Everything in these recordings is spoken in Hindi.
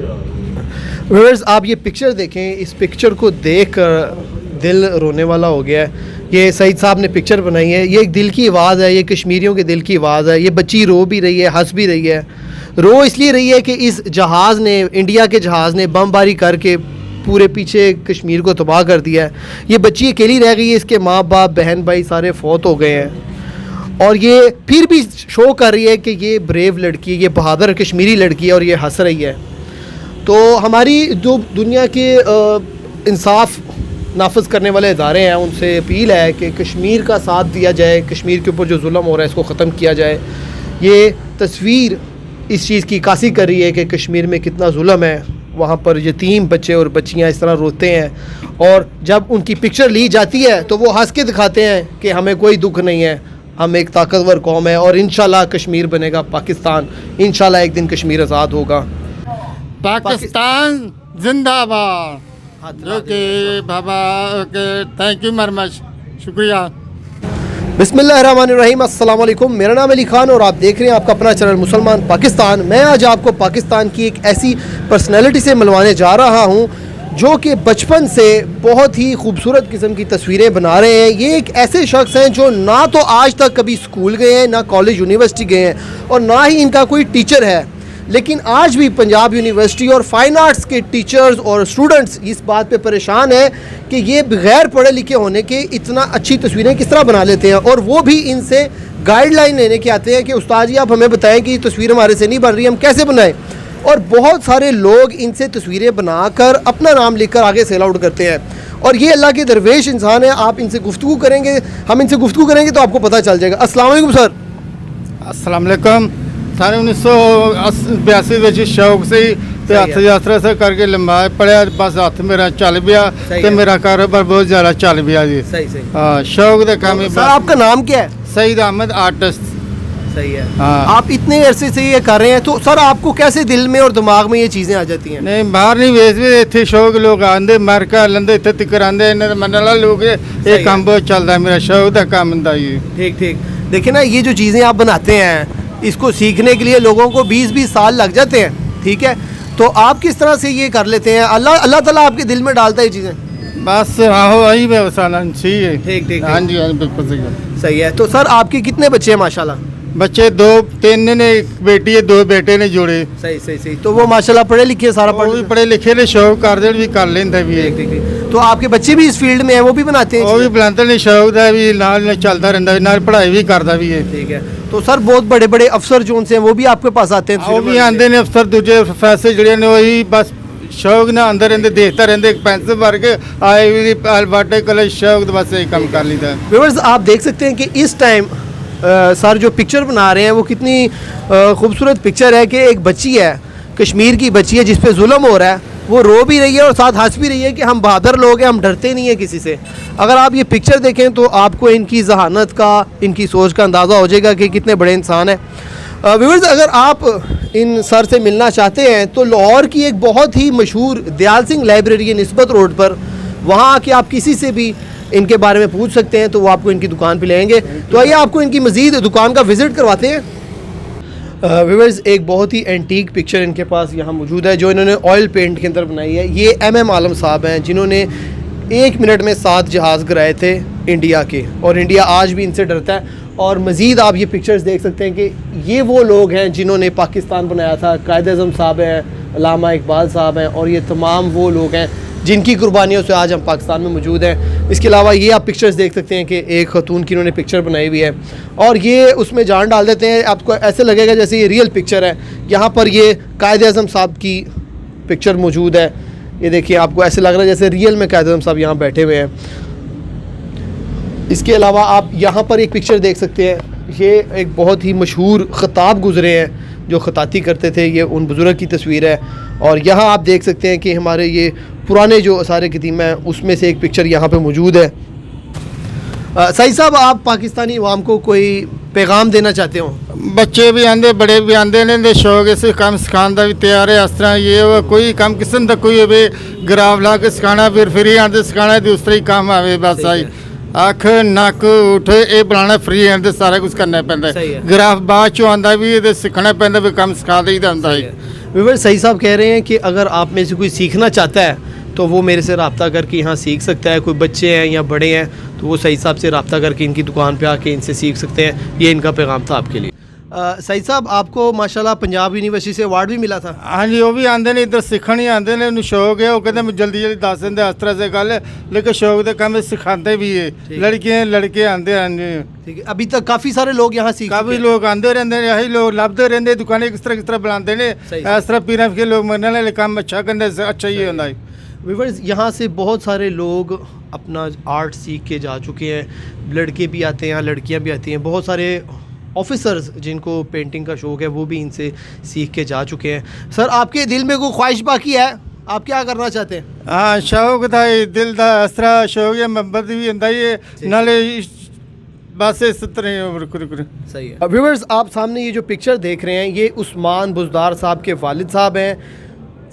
व्यूअर्स, आप ये पिक्चर देखें, इस पिक्चर को देख कर दिल रोने वाला हो गया है। ये सईद साहब ने पिक्चर बनाई है, ये एक दिल की आवाज़ है, ये कश्मीरियों के दिल की आवाज़ है। ये बच्ची रो भी रही है, हंस भी रही है। रो इसलिए रही है कि इस जहाज़ ने, इंडिया के जहाज़ ने बमबारी करके पूरे पीछे कश्मीर को तबाह कर दिया है। ये बच्ची अकेली रह गई है, इसके माँ बाप बहन भाई सारे फौत हो गए हैं, और ये फिर भी शो कर रही है कि ये ब्रेव लड़की, ये बहादुर कश्मीरी लड़की है और ये हंस रही है। तो हमारी जो दुनिया के इंसाफ नाफिज करने वाले इदारे हैं, उनसे अपील है कि कश्मीर का साथ दिया जाए, कश्मीर के ऊपर जो जुल्म हो रहा है इसको ख़त्म किया जाए। ये तस्वीर इस चीज़ की कासी कर रही है कि कश्मीर में कितना जुल्म है, वहाँ पर यतीम बच्चे और बच्चियाँ इस तरह रोते हैं, और जब उनकी पिक्चर ली जाती है तो वो हंस के दिखाते हैं कि हमें कोई दुख नहीं है, हम एक ताकतवर कौम है और इंशाल्लाह कश्मीर बनेगा पाकिस्तान, इंशाल्लाह एक दिन कश्मीर आज़ाद होगा। पाकिस्तान जिंदाबाद। जो कि बाबा okay, thank you very much, शुक्रिया। बिस्मिल्लाहिर्रहमानिर्रहीम, अस्सलाम वालेकुम। मेरा नाम अली खान और आप देख रहे हैं आपका अपना चैनल मुसलमान पाकिस्तान। मैं आज आपको पाकिस्तान की एक ऐसी पर्सनैलिटी से मिलवाने जा रहा हूँ जो कि बचपन से बहुत ही खूबसूरत किस्म की तस्वीरें बना रहे हैं। ये एक ऐसे शख्स हैं जो ना तो आज तक कभी स्कूल गए हैं, ना कॉलेज यूनिवर्सिटी गए हैं, और ना ही इनका कोई टीचर है, लेकिन आज भी पंजाब यूनिवर्सिटी और फाइन आर्ट्स के टीचर्स और स्टूडेंट्स इस बात पे परेशान हैं कि ये बगैर पढ़े लिखे होने के इतना अच्छी तस्वीरें किस तरह बना लेते हैं, और वो भी इनसे गाइडलाइन लेने के आते हैं कि उस्ताद जी आप हमें बताएं कि ये तस्वीर हमारे से नहीं बन रही, हम कैसे बनाएं। और बहुत सारे लोग इनसे तस्वीरें बनाकर अपना नाम लिखकर आगे सेल आउट करते हैं, और ये अल्लाह के दरवेश इंसान है। आप इनसे गुफ्तगू करेंगे, हम इनसे गुफ्तगू करेंगे तो आपको पता चल जाएगा। अस्सलाम वालेकुम सर। अस्सलाम वालेकुम। सारे 1982 ਵਿੱਚ ਸ਼ੌਕ ਸੀ ਤੇ ਹੱਥ ਯਾਤਰਾ ਸੇ ਕਰਕੇ ਲੰਬਾ ਪੜਿਆ, ਬਸ ਹੱਥ ਮੇਰਾ ਚੱਲ ਪਿਆ ਤੇ ਮੇਰਾ ਕਾਰੋਬਾਰ ਬਹੁਤ ਜ਼ਿਆਦਾ ਚੱਲ ਪਿਆ ਜੀ। सही सही। हाँ, शौक ਦਾ ਕੰਮ है। सर आपका नाम क्या है? सईद अहमद आर्टिस्ट। सही है। हाँ। आप इतने अरसे से ये कर रहे हैं, तो सर आपको कैसे दिल में और दिमाग में ये चीज़ें आ जाती हैं? नहीं, बाहर नहीं ਵੇਚਦੇ, ਇੱਥੇ ਸ਼ੌਕ ਲੋਕ ਆਂਦੇ ਅਮਰੀਕਾ ਲੰਦੇ ਇੱਥੇ ਤੱਕ ਆਂਦੇ, ਇਹਨਾਂ ਦਾ ਮੰਨਣ ਵਾਲੇ ਲੋਕ ਇਹ ਕੰਮ ਬਹੁਤ ਚੱਲਦਾ, ਮੇਰਾ ਸ਼ੌਕ ਦਾ ਕੰਮ ਹੁੰਦਾ ਜੀ। ठीक ठीक। देखिए ना, ये जो चीज़ें आप बनाते हैं इसको सीखने के लिए लोगों को 20-20 साल लग जाते हैं, ठीक है, तो आप किस तरह से ये कर लेते हैं? अल्लाह ताला आपके दिल में डालता है ये चीज़ें? बस आहो यही व्यवसाय सही है। ठीक ठीक। हाँ जी, हाँ बिल्कुल सही है। सही है। तो सर आपके कितने बच्चे हैं माशाल्लाह? बच्चे 2-3 ने, एक बेटी है, 2 बेटे ने जोड़े। सही सही सही। तो वो माशाल्लाह पढ़े लिखे, सारा वो भी पढ़े लिखे ने, शौक करते भी कर लेंदा भी है। ठीक ठीक। तो आपके बच्चे भी इस फील्ड में हैं, वो भी बनाते हैं? वो भी बनाते ने, शौक दा भी नाल चलता रहता, नाल पढ़ाई भी करता भी है। ठीक है। तो सर बहुत बड़े बड़े अफसर जो उनसे हैं वो भी आपके पास आते हैं? वो भी आते ने अफसर, दूजे प्रोफेसर जड़े ने, वही बस शौक ना अंदर रहते, देखता रहते, पैंसिल भर के आए भी वाटर कलर शौक बस यही काम कर लीता। व्यूअर्स, आप देख सकते हैं कि इस टाइम सर जो पिक्चर बना रहे हैं वो कितनी खूबसूरत पिक्चर है कि एक बच्ची है, कश्मीर की बच्ची है जिस पे जुल्म हो रहा है, वो रो भी रही है और साथ हंस भी रही है कि हम बहादुर लोग हैं, हम डरते नहीं हैं किसी से। अगर आप ये पिक्चर देखें तो आपको इनकी जहानत का, इनकी सोच का अंदाज़ा हो जाएगा कि कितने बड़े इंसान हैं। व्यूअर्स, अगर आप इन सर से मिलना चाहते हैं तो लाहौर की एक बहुत ही मशहूर दयाल सिंह लाइब्रेरी है निस्बत रोड पर, वहाँ आके आप किसी से भी इनके बारे में पूछ सकते हैं, तो वो आपको इनकी दुकान पे ले आएंगे। तो आइए आपको इनकी मज़ीद दुकान का विज़िट करवाते हैं। व्यूअर्स, एक बहुत ही एंटीक पिक्चर इनके पास यहाँ मौजूद है जो इन्होंने ऑयल पेंट के अंदर बनाई है। ये MM आलम साहब हैं जिन्होंने 1 मिनट में 7 जहाज़ गिराए थे इंडिया के, और इंडिया आज भी इनसे डरता है। और मज़ीद आप ये पिक्चर्स देख सकते हैं कि ये वो लोग हैं जिन्होंने पाकिस्तान बनाया था। कायद-ए-आज़म साहब हैं, अल्लामा इकबाल साहब हैं, और ये तमाम वो लोग हैं जिनकी कुर्बानियों से आज हम पाकिस्तान में मौजूद हैं। इसके अलावा ये आप पिक्चर्स देख सकते हैं कि एक खतून की इन्होंने पिक्चर बनाई हुई है, और ये उसमें जान डाल देते हैं, आपको ऐसे लगेगा जैसे ये रियल पिक्चर है। यहाँ पर ये कायद-ए-आज़म साहब की पिक्चर मौजूद है, ये देखिए, आपको ऐसे लग रहा है जैसे रियल में कायद-ए-आज़म साहब यहाँ बैठे हुए हैं। इसके अलावा आप यहाँ पर एक पिक्चर देख सकते हैं, ये एक बहुत ही मशहूर ख़ताब गुज़रे हैं जो ख़ताती करते थे, ये उन बुज़ुर्ग की तस्वीर है। और यहाँ आप देख सकते हैं कि हमारे ये पुराने जो आसार क़दीमा हैं उसमें से एक पिक्चर यहाँ पे मौजूद है। सही साहब, आप पाकिस्तानी अवाम को कोई पैगाम देना चाहते हो? बच्चे भी आंदे, बड़े भी आंदे ने, शौक इस काम सिखाने का भी तैयार है। इस तरह ये वो कोई काम किस्म का कोई भी ग्राफ ला के सिखाना, फिर फ्री आंदे सिखाना, दूसरा ही काम आवे बस आई अख नक उठ ये बनाना फ्री हैंड सारा कुछ करना पैंदा है। ग्राफ बाद चो आंदा भी ये सीखना पैंदा भी काम सिखा देईदा हुंदा है। व्यूअर्स सही साहब कह रहे हैं कि अगर आप में से कोई सीखना चाहता है तो वो मेरे से रब्ता करके यहाँ सीख सकता है। कोई बच्चे हैं या बड़े हैं तो वो सही साहब से रब्ता करके इनकी दुकान पे आके इनसे सीख सकते हैं। ये इनका पैगाम था आपके लिए। सही साहब आपको माशाल्लाह पंजाब यूनिवर्सिटी से अवार्ड भी मिला था। हाँ जी, वो भी आते ने इधर सीखण ही आते ने, उन्हें शौक है, वो कहते मैं जल्दी जल्दी दस देंगे इस तरह से गल है, लेकिन शौक के काम सिखाते भी है। लड़कियां लड़के आते हैं। ठीक है, अभी तक काफ़ी सारे लोग यहाँ सीख काफ़ी लोग आते रहते हैं, यही लोग लभते रहते दुकानें किस तरह बनाते हैं। इस तरह पीर के लोग मरने वाले काम अच्छा करने से अच्छा ही होता है। व्यूअर्स यहाँ से बहुत सारे लोग अपना आर्ट सीख के जा चुके हैं। लड़के भी आते हैं, लड़कियाँ भी आती हैं। बहुत सारे ऑफिसर्स जिनको पेंटिंग का शौक़ है वो भी इनसे सीख के जा चुके हैं। सर आपके दिल में कोई ख्वाहिश बाकी है, आप क्या करना चाहते हैं? हाँ, शौक था दिल का, इस तरह शौक है, मोहब्बत भी होता है नाले बस इस तरह। सही है। व्यूअर्स आप सामने ये जो पिक्चर देख रहे हैं ये उस्मान बुज़दार साहब के वालिद साहब हैं,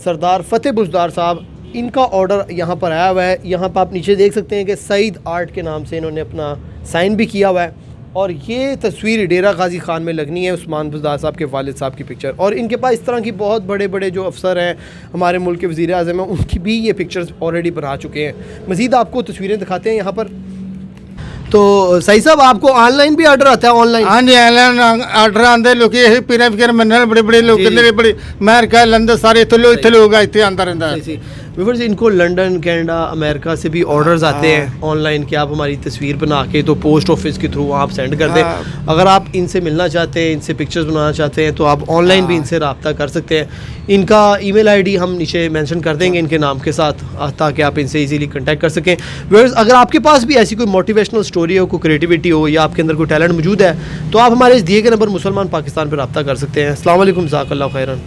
सरदार फ़तेह बुज़दार साहब। इनका ऑर्डर यहाँ पर आया हुआ है। यहाँ पर आप नीचे देख सकते हैं कि सईद आर्ट के नाम से इन्होंने अपना साइन भी किया हुआ है। और ये तस्वीर डेरा गाजी खान में लगनी है, उस्मान बुज़दार साहब के वालिद साहब की पिक्चर। और इनके पास इस तरह की बहुत बड़े बड़े जो अफसर हैं हमारे मुल्क के वज़ीर आज़म हैं, उनकी भी ये पिक्चर्स ऑलरेडी बना चुके हैं। मज़ीद आपको तस्वीरें दिखाते हैं यहाँ पर। तो सही साहब आपको ऑनलाइन भी ऑर्डर आता है? ऑनलाइन? हाँ जी, ऑनलाइन ऑर्डर आते लोग, यही पीर फिकर मनने बड़े बड़े लोग कहते बड़े अमेरिका लंदन सारे इतने लोग इतने आता रहता है। व्यूअर्स इनको लंदन, कनाडा, अमेरिका से भी ऑर्डर्स आते हैं ऑनलाइन कि आप हमारी तस्वीर बना के तो पोस्ट ऑफिस के थ्रू आप सेंड कर दें। अगर आप इनसे मिलना चाहते हैं, इनसे पिक्चर्स बनाना चाहते हैं तो आप ऑनलाइन भी इनसे रब्ता कर सकते हैं। इनका ईमेल आईडी हम नीचे मेंशन कर देंगे इनके नाम के साथ, ताकि आप इनसे इजीली कांटेक्ट कर सकें। व्यूअर्स अगर आपके पास भी ऐसी कोई मोटिवेशनल स्टोरी हो, कोई क्रिएटिविटी हो या आपके अंदर कोई टैलेंट मौजूद है तो आप हमारे इस दिए गए नंबर मुसलमान पाकिस्तान पर रब्ता कर सकते हैं। अस्सलाम वालेकुम, जज़ाकल्लाहु खैरन।